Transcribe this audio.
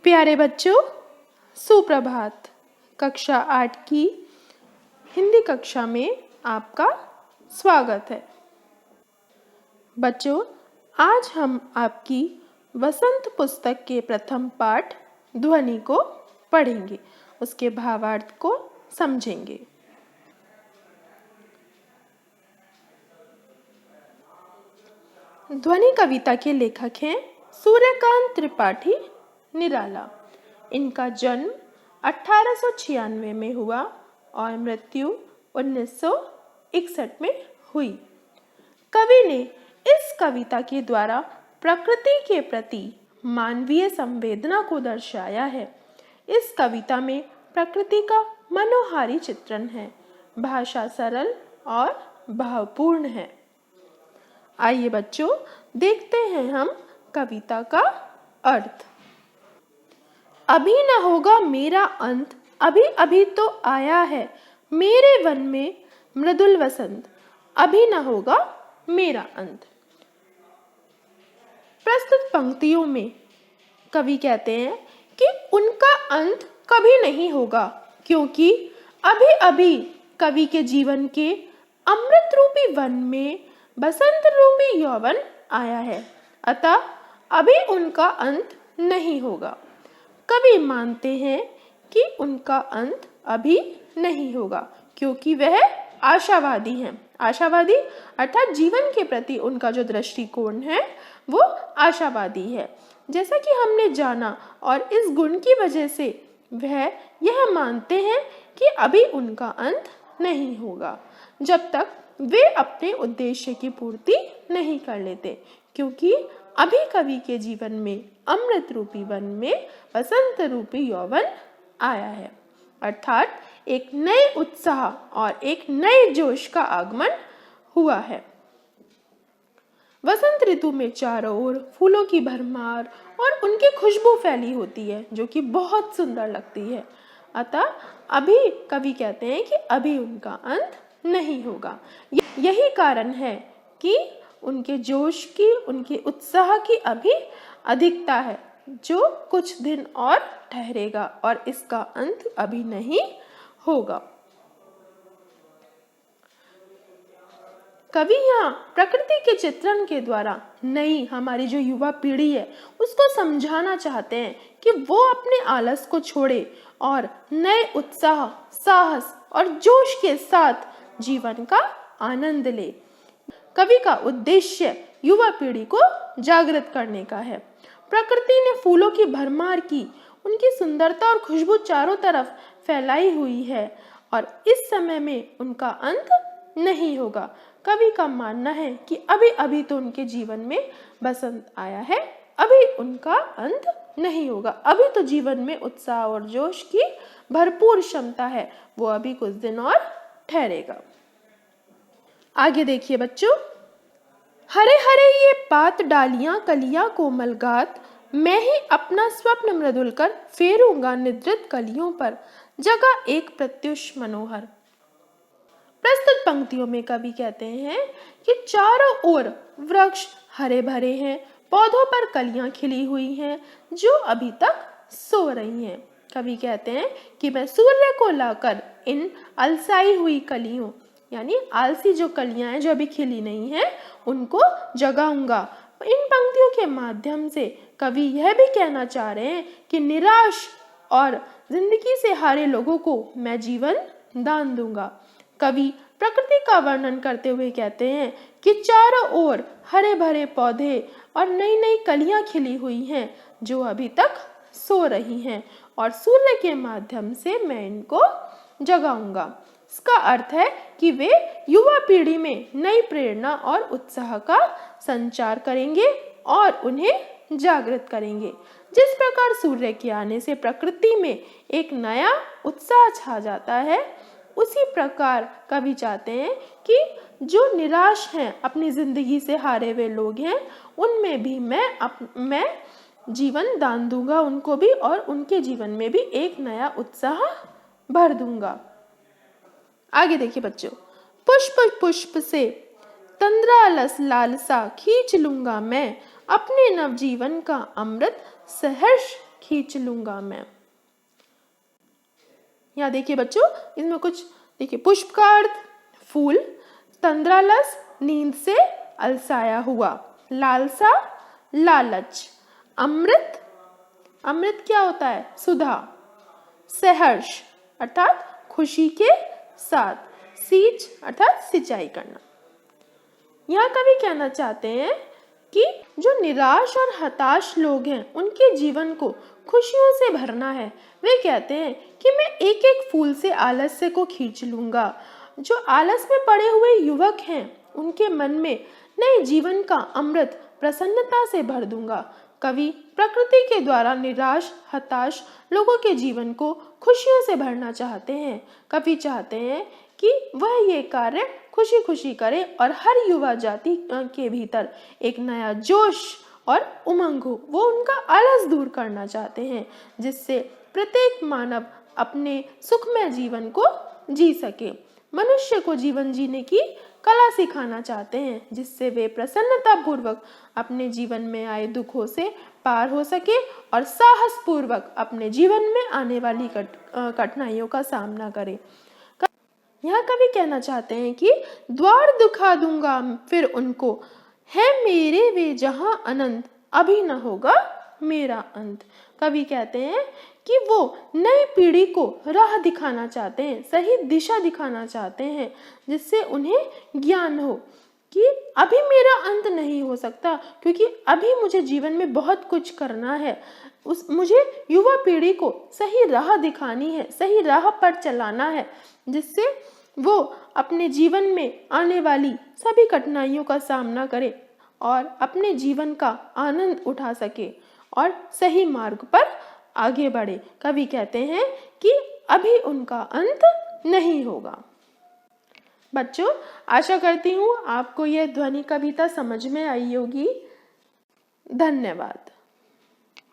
प्यारे बच्चों, सुप्रभात। कक्षा 8 की हिंदी कक्षा में आपका स्वागत है। बच्चों, आज हम आपकी वसंत पुस्तक के प्रथम पाठ ध्वनि को पढ़ेंगे, उसके भावार्थ को समझेंगे। ध्वनि कविता के लेखक हैं सूर्यकांत त्रिपाठी निराला। इनका जन्म 1896 में हुआ और मृत्यु 1961 में हुई। कवि ने इस कविता के द्वारा प्रकृति के प्रति मानवीय संवेदना को दर्शाया है। इस कविता में प्रकृति का मनोहारी चित्रण है। भाषा सरल और भावपूर्ण है। आइए बच्चों, देखते हैं हम कविता का अर्थ। अभी न होगा मेरा अंत, अभी अभी तो आया है मेरे वन में मृदुल वसंत, अभी न होगा मेरा अंत। प्रस्तुत पंक्तियों में कवि कहते हैं कि उनका अंत कभी नहीं होगा, क्योंकि अभी अभी कवि के जीवन के अमृत रूपी वन में बसंत रूपी यौवन आया है, अतः अभी उनका अंत नहीं होगा। कवि मानते हैं कि उनका अंत अभी नहीं होगा, क्योंकि वह आशावादी हैं। आशावादी अर्थात जीवन के प्रति उनका जो दृष्टिकोण है वो आशावादी है। जैसा कि हमने जाना, और इस गुण की वजह से वह यह मानते हैं कि अभी उनका अंत नहीं होगा, जब तक वे अपने उद्देश्य की पूर्ति नहीं कर लेते, क्योंकि अभी कवि के जीवन में अमृत रूपी वन में बसंत रूपी यौवन आया है, अर्थात एक नए उत्साह और एक नए जोश का आगमन हुआ है। वसंत ऋतु में चारों ओर फूलों की भरमार और उनकी खुशबू फैली होती है, जो कि बहुत सुंदर लगती है। अतः अभी कवि कहते हैं कि अभी उनका अंत नहीं होगा। यही कारण है कि उनके जोश की, उनके उत्साह की अभी अधिकता है, जो कुछ दिन और ठहरेगा और इसका अंत अभी नहीं होगा। कवि यहाँ प्रकृति के चित्रण के द्वारा नई हमारी जो युवा पीढ़ी है उसको समझाना चाहते हैं कि वो अपने आलस को छोड़े और नए उत्साह, साहस और जोश के साथ जीवन का आनंद ले। कवि का उद्देश्य युवा पीढ़ी को जागृत करने का है। प्रकृति ने फूलों की भरमार की, उनकी सुंदरता और खुशबू चारों तरफ फैलाई हुई है और इस समय में उनका अंत नहीं होगा। कवि का मानना है कि अभी अभी तो उनके जीवन में बसंत आया है, अभी उनका अंत नहीं होगा। अभी तो जीवन में उत्साह और जोश की भरपूर क्षमता है, वो अभी कुछ दिन और ठहरेगा। आगे देखिए बच्चों, हरे हरे ये पात डालियां कलियां कोमल गात, मैं ही अपना स्वप्न मृदुल कर फेरूंगा निद्रित कलियों पर, जगह एक प्रत्युष मनोहर। प्रस्तुत पंक्तियों में कवि कहते हैं कि चारों ओर वृक्ष हरे भरे हैं, पौधों पर कलियां खिली हुई हैं जो अभी तक सो रही हैं। कवि कहते हैं कि मैं सूर्य को लाकर इन अलसाई हुई कलियों, यानी आलसी जो कलियां हैं जो अभी खिली नहीं हैं, उनको जगाऊंगा। इन पंक्तियों के माध्यम से कवि यह भी कहना चाह रहे हैं कि निराश और जिंदगी से हारे लोगों को मैं जीवन दान दूंगा। कवि प्रकृति का वर्णन करते हुए कहते हैं कि चारों ओर हरे भरे पौधे और नई नई कलियां खिली हुई हैं जो अभी तक सो रही हैं, और सूर्य के माध्यम से मैं इनको जगाऊंगा। इसका अर्थ है कि वे युवा पीढ़ी में नई प्रेरणा और उत्साह का संचार करेंगे और उन्हें जागृत करेंगे। जिस प्रकार सूर्य के आने से प्रकृति में एक नया उत्साह छा जाता है, उसी प्रकार कवि चाहते हैं कि जो निराश हैं, अपनी जिंदगी से हारे हुए लोग हैं, उनमें भी मैं जीवन दान दूंगा उनको भी, और उनके जीवन में भी एक नया उत्साह भर दूंगा। आगे देखिए बच्चों, पुष्प पुष्प से तंद्रालस लालसा खींच लूंगा मैं, अपने नवजीवन का अमृत सहर्ष खींच लूंगा मैं। यहाँ देखिए बच्चों, इसमें कुछ देखिए, पुष्प का अर्थ फूल, तंद्रालस नींद से अलसाया हुआ, लालसा लालच, अमृत, अमृत क्या होता है? सुधा, सहर्ष अर्थात खुशी के साथ, सींच अर्थात सिंचाई करना। यहाँ कवि कहना चाहते हैं कि जो निराश और हताश लोग हैं उनके जीवन को खुशियों से भरना है। वे कहते हैं कि मैं एक एक फूल से आलस्य को खींच लूंगा। जो आलस में पड़े हुए युवक हैं उनके मन में नए जीवन का अमृत प्रसन्नता से भर दूंगा। कवि प्रकृति के द्वारा निराश हताश लोगों के जीवन को खुशियों से भरना चाहते हैं। कवि चाहते हैं कि वह ये कार्य खुशी खुशी करे और हर युवा जाति के भीतर एक नया जोश और उमंग हो। वो उनका आलस दूर करना चाहते हैं जिससे प्रत्येक मानव अपने सुखमय जीवन को जी सके। मनुष्य को जीवन जीने की कला सिखाना चाहते हैं जिससे वे प्रसन्नता पूर्वक अपने जीवन में आए दुखों से पार हो सके और साहस पूर्वक अपने जीवन में आने वाली कठिनाइयों का सामना करें। यह कवि कहना चाहते हैं कि द्वार दिखा दूंगा फिर उनको, है मेरे वे जहां अनंत, अभी न होगा मेरा अंत। कवि कहते हैं कि वो नई पीढ़ी को राह दिखाना चाहते हैं, सही दिशा दिखाना चाहते हैं जिससे उन्हें ज्ञान हो कि अभी मेरा अंत नहीं हो सकता, क्योंकि अभी मुझे जीवन में बहुत कुछ करना है। मुझे युवा पीढ़ी को सही राह दिखानी है, सही राह पर चलाना है जिससे वो अपने जीवन में आने वाली सभी कठिनाइयों का सामना करे और अपने जीवन का आनंद उठा सके और सही मार्ग पर आगे बढ़े। कवि कहते हैं कि अभी उनका अंत नहीं होगा। बच्चों, आशा करती हूँ आपको यह ध्वनि कविता समझ में आई होगी। धन्यवाद।